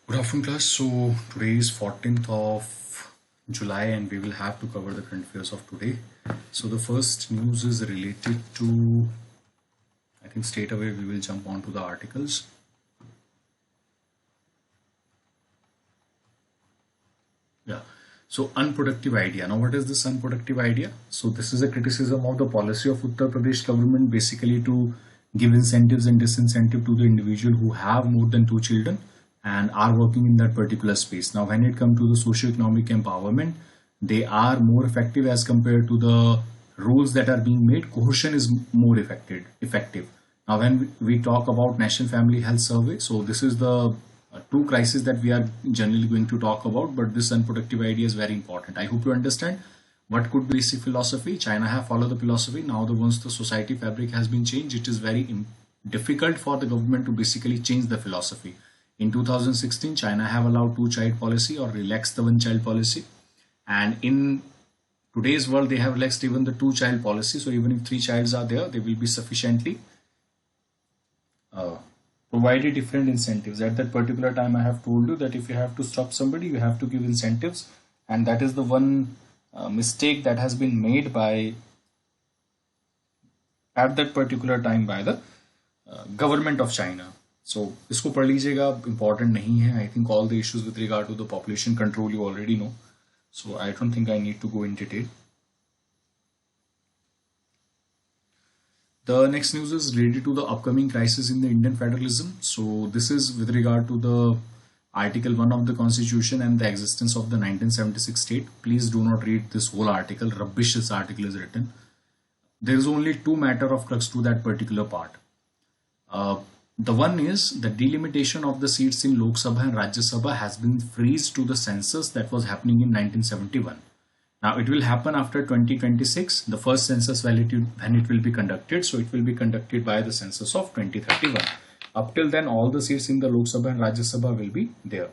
Good afternoon, class. So today is 14th of July, and we will have to cover the current affairs of today. So the first news is related to, I think straight away we will jump on to the articles. Yeah. So unproductive idea. Now, what is this unproductive idea? So this is a criticism of the policy of Uttar Pradesh government, basically to give incentives and disincentive to the individual who have more than two children and are working in that particular space. Now, when it comes to the socio-economic empowerment, they are more effective as compared to the rules that are being made. Cohesion is more effective. Now, when we talk about National Family Health Survey, so this is the two crises that we are generally going to talk about, but this unproductive idea is very important. I hope you understand what could be basic philosophy. China have followed the philosophy. Now, once the society fabric has been changed, it is very difficult for the government to basically change the philosophy. In 2016, China have allowed two-child policy or relaxed the one-child policy, and in today's world, they have relaxed even the two-child policy. So even if three childs are there, they will be sufficiently uh, provided different incentives. At that particular time, I have told you that if you have to stop somebody, you have to give incentives, and that is the one mistake that has been made by at that particular time by the government of China. So इसको पढ़ लीजिएगा, important नहीं है. I think all the issues with regard to the population control you already know. So I don't think I need to go in detail. The next news is related to the upcoming crisis in the Indian federalism. So this is with regard to the Article 1 of the Constitution and the existence of the 1976 state. Please do not read this whole article. Rubbish this article is written. There is only two matter of crux to that particular part. The one is the delimitation of the seats in Lok Sabha and Rajya Sabha has been freezed to the census that was happening in 1971. Now it will happen after 2026, the first census validity when it will be conducted. So it will be conducted by the census of 2031. Up till then, all the seats in the Lok Sabha and Rajya Sabha will be there.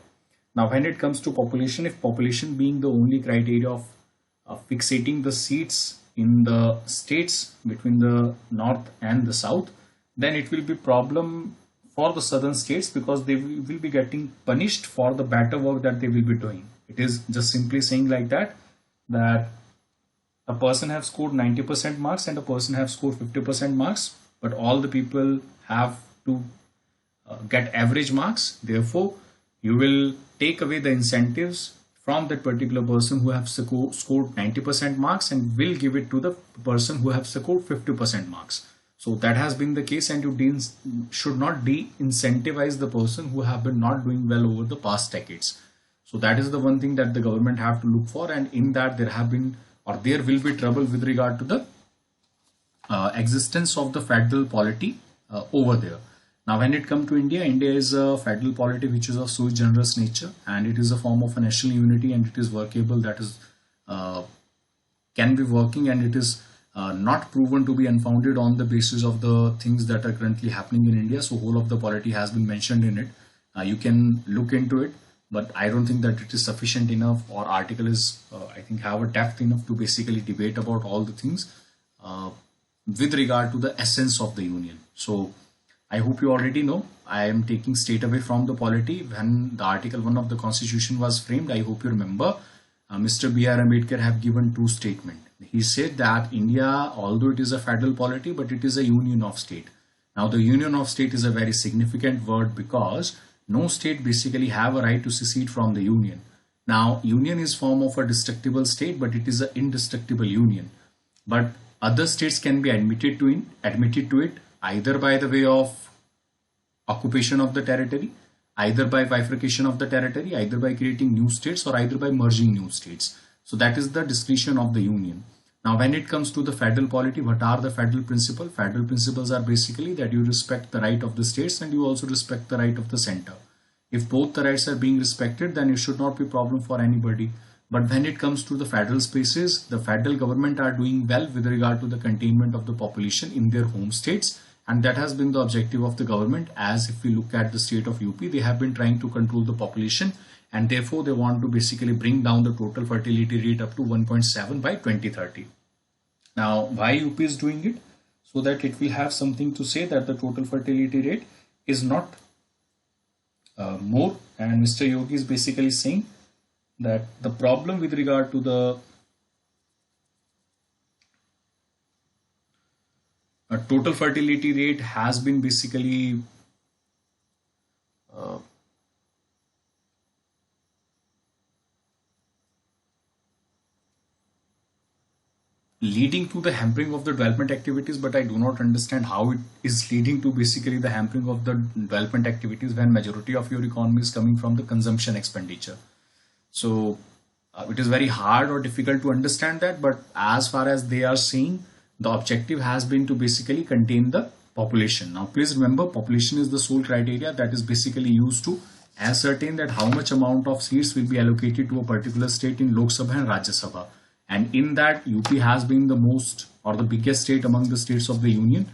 Now, when it comes to population, if population being the only criteria of fixating the seats in the states between the north and the south, then it will be problem for the southern states because they will be getting punished for the better work that they will be doing. It is just simply saying like that a person have scored 90% marks and a person have scored 50% marks, but all the people have to get average marks. Therefore, you will take away the incentives from that particular person who have scored 90% marks and will give it to the person who have scored 50% marks. So that has been the case, and you should not de-incentivize the person who have been not doing well over the past decades. So that is the one thing that the government have to look for, and in that there have been or there will be trouble with regard to the existence of the federal polity over there. Now, when it comes to India, India is a federal polity which is of sui generis nature, and it is a form of a national unity, and it is workable. That is can be working, and it is not proven to be unfounded on the basis of the things that are currently happening in India. So whole of the polity has been mentioned in it. You can look into it, but I don't think that it is sufficient enough, or article is I think have a depth enough to basically debate about all the things with regard to the essence of the union. So I hope you already know. I am taking straight away from the polity. When the Article 1 of the Constitution was framed, I hope you remember, Mr. B.R. Ambedkar have given two statements. He said that India, although it is a federal polity, but it is a union of state. Now, the union of state is a very significant word because no state basically have a right to secede from the union. Now, union is form of a destructible state, but it is an indestructible union. But other states can be admitted to it either by the way of occupation of the territory, either by bifurcation of the territory, either by creating new states, or either by merging new states. So that is the discretion of the union. Now, when it comes to the federal polity, what are the federal principles? Federal principles are basically that you respect the right of the states and you also respect the right of the center. If both the rights are being respected, then it should not be a problem for anybody. But when it comes to the federal spaces, the federal government are doing well with regard to the containment of the population in their home states. And that has been the objective of the government. As if we look at the state of UP, they have been trying to control the population, and therefore they want to basically bring down the total fertility rate up to 1.7 by 2030. Now, why UP is doing it? So that it will have something to say that the total fertility rate is not more, and Mr. Yogi is basically saying that the problem with regard to the total fertility rate has been basically uh, leading to the hampering of the development activities, but I do not understand how it is leading to basically the hampering of the development activities when majority of your economy is coming from the consumption expenditure. So it is very hard or difficult to understand that, but as far as they are saying, the objective has been to basically contain the population. Now, please remember, population is the sole criteria that is basically used to ascertain that how much amount of seats will be allocated to a particular state in Lok Sabha and Rajya Sabha. And in that, UP has been the most or the biggest state among the states of the union.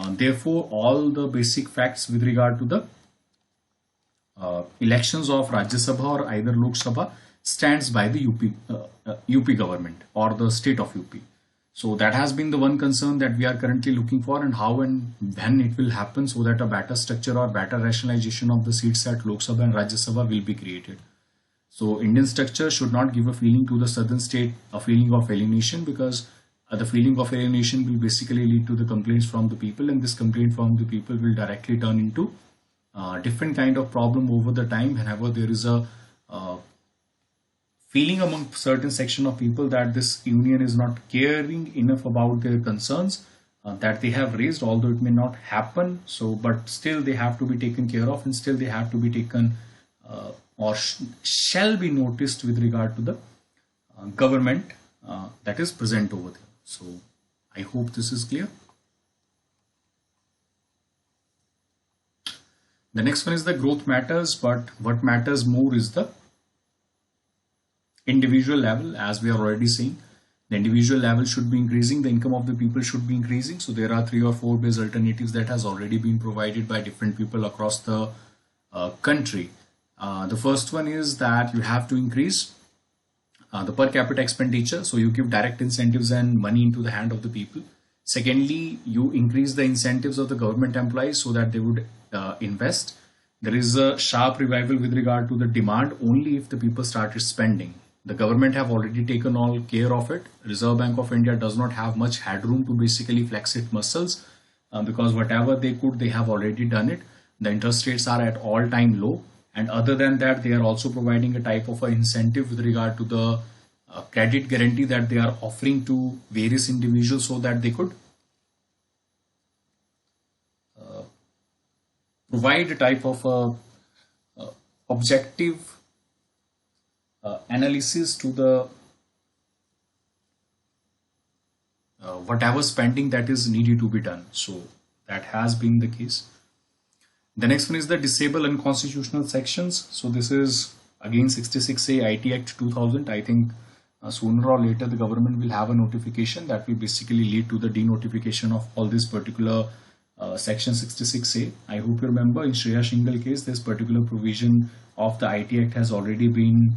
Therefore, all the basic facts with regard to the elections of Rajya Sabha or either Lok Sabha stands by the UP government or the state of UP. So that has been the one concern that we are currently looking for, and how and when it will happen, so that a better structure or better rationalization of the seats at Lok Sabha and Rajya Sabha will be created. So Indian structure should not give a feeling to the southern state, a feeling of alienation, because the feeling of alienation will basically lead to the complaints from the people, and this complaint from the people will directly turn into different kind of problem over the time whenever there is a feeling among certain section of people that this union is not caring enough about their concerns that they have raised, although it may not happen. So, but still they have to be taken care of, and still they have to be taken or shall be noticed with regard to the government that is present over there. So, I hope this is clear. The next one is the growth matters, but what matters more is the individual level. As we are already saying, the individual level should be increasing, the income of the people should be increasing. So there are 3 or 4 base alternatives that has already been provided by different people across the country. The first one is that you have to increase the per capita expenditure. So you give direct incentives and money into the hand of the people. Secondly, you increase the incentives of the government employees so that they would invest. There is a sharp revival with regard to the demand only if the people started spending. The government have already taken all care of it. Reserve Bank of India does not have much headroom to basically flex its muscles because whatever they could, they have already done it. The interest rates are at all-time low. And other than that, they are also providing a type of an incentive with regard to the credit guarantee that they are offering to various individuals so that they could provide a type of objective analysis to the whatever spending that is needed to be done. So that has been the case. The next one is the disable unconstitutional sections. So this is again 66A IT Act 2000. I think sooner or later the government will have a notification that will basically lead to the denotification of all this particular section 66A. I hope you remember in Shreya Shingal case, this particular provision of the IT Act has already been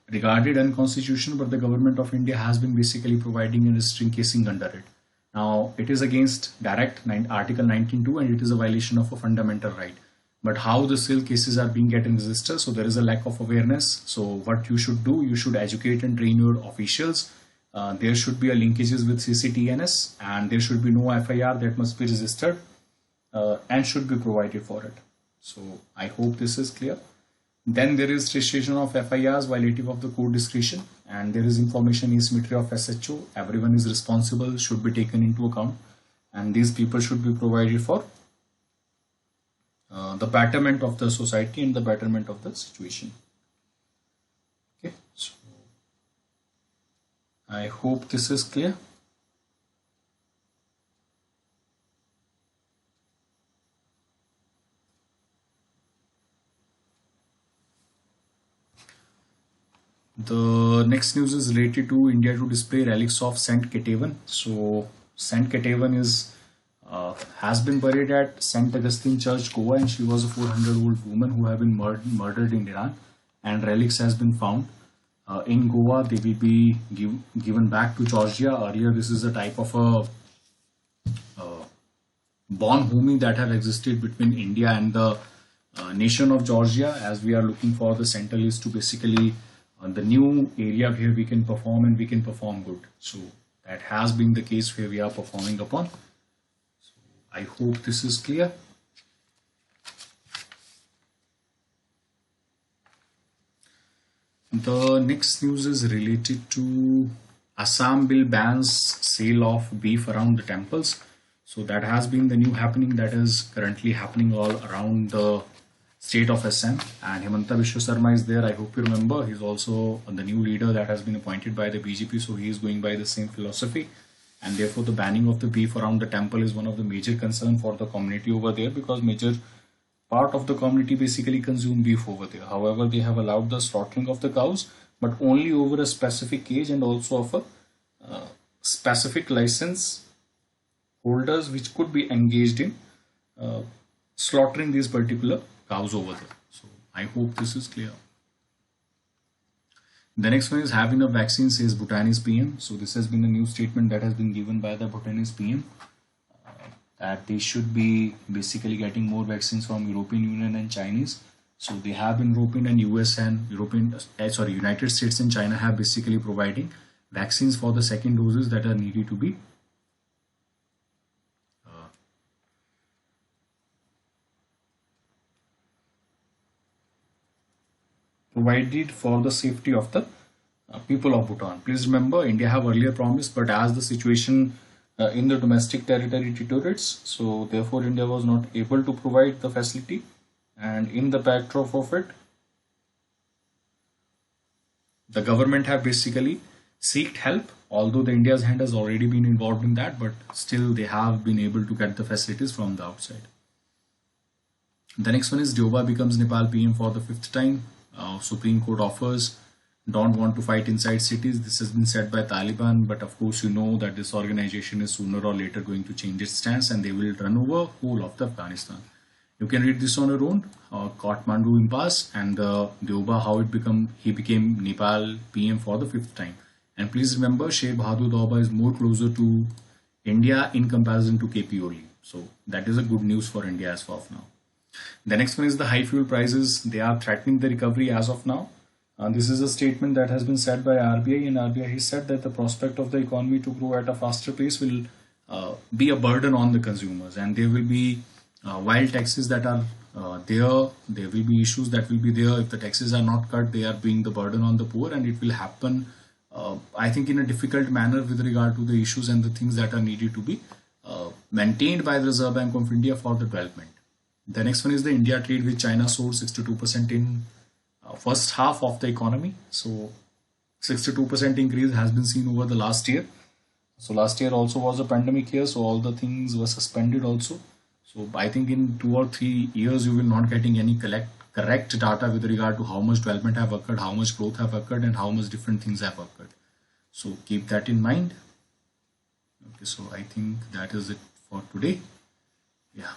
regarded unconstitutional, but the government of India has been basically providing a string casing under it. Now, it is against direct Article 19.2 and it is a violation of a fundamental right. But how the civil cases are being getting registered, so there is a lack of awareness. So what you should do, you should educate and train your officials. There should be a linkages with CCTNS and there should be no FIR that must be registered and should be provided for it. So I hope this is clear. Then there is registration of FIRs violative of the court discretion, and there is information asymmetry of SHO. Everyone is responsible, should be taken into account, and these people should be provided for the betterment of the society and the betterment of the situation. Okay, so I hope this is clear. The next news is related to India to display relics of Saint Ketevan. So Saint Ketevan is has been buried at Saint Augustine Church, Goa, and she was a 400-year-old woman who have been murdered in Iran, and relics has been found in Goa. They will be given back to Georgia. Earlier, this is a type of a bond homing that have existed between India and the nation of Georgia, as we are looking for the central list to basically the new area where we can perform and we can perform good. So that has been the case where we are performing upon. So I hope this is clear. The next news is related to Assam bill bans sale of beef around the temples. So that has been the new happening that is currently happening all around the state of Assam. And Himanta Biswa Sarma is there. I hope you remember. He's also the new leader that has been appointed by the BJP. So he is going by the same philosophy. And therefore the banning of the beef around the temple is one of the major concern for the community over there, because major part of the community basically consume beef over there. However, they have allowed the slaughtering of the cows, but only over a specific age and also of a specific license holders which could be engaged in slaughtering these particular cows over there. So I hope this is clear. The next one is having a vaccine, says Bhutanese PM. So this has been a new statement that has been given by the Bhutanese PM, that they should be basically getting more vaccines from European Union and Chinese. So they have been European and US and United States and China have basically providing vaccines for the second doses that are needed to be provided for the safety of the people of Bhutan. Please remember, India have earlier promised, but as the situation in the domestic territory deteriorates, so therefore India was not able to provide the facility, and in the backdrop of it, the government have basically sought help, although the India's hand has already been involved in that, but still they have been able to get the facilities from the outside. The next one is Deoba becomes Nepal PM for the 5th time. Supreme Court offers don't want to fight inside cities. This has been said by Taliban, but of course you know that this organization is sooner or later going to change its stance and they will run over whole of the Afghanistan. You can read this on your own. Kathmandu impasse and Deoba, how he became Nepal PM for the 5th time. And please remember, Sher Bahadur Deoba is more closer to India in comparison to KP Oli. So that is a good news for India as of now. The next one is the high fuel prices. They are threatening the recovery as of now. This is a statement that has been said by RBI, and RBI has said that the prospect of the economy to grow at a faster pace will be a burden on the consumers, and there will be while taxes that are there will be issues that will be there. If the taxes are not cut, they are being the burden on the poor, and it will happen, I think, in a difficult manner with regard to the issues and the things that are needed to be maintained by the Reserve Bank of India for the development. The next one is the India trade with China soared 62% in first half of the economy. So 62% increase has been seen over the last year. So last year also was a pandemic year, so all the things were suspended also. So I think in 2 or 3 years you will not getting any correct data with regard to how much development have occurred, how much growth have occurred, and how much different things have occurred. So keep that in mind. Okay, so I think that is it for today. Yeah.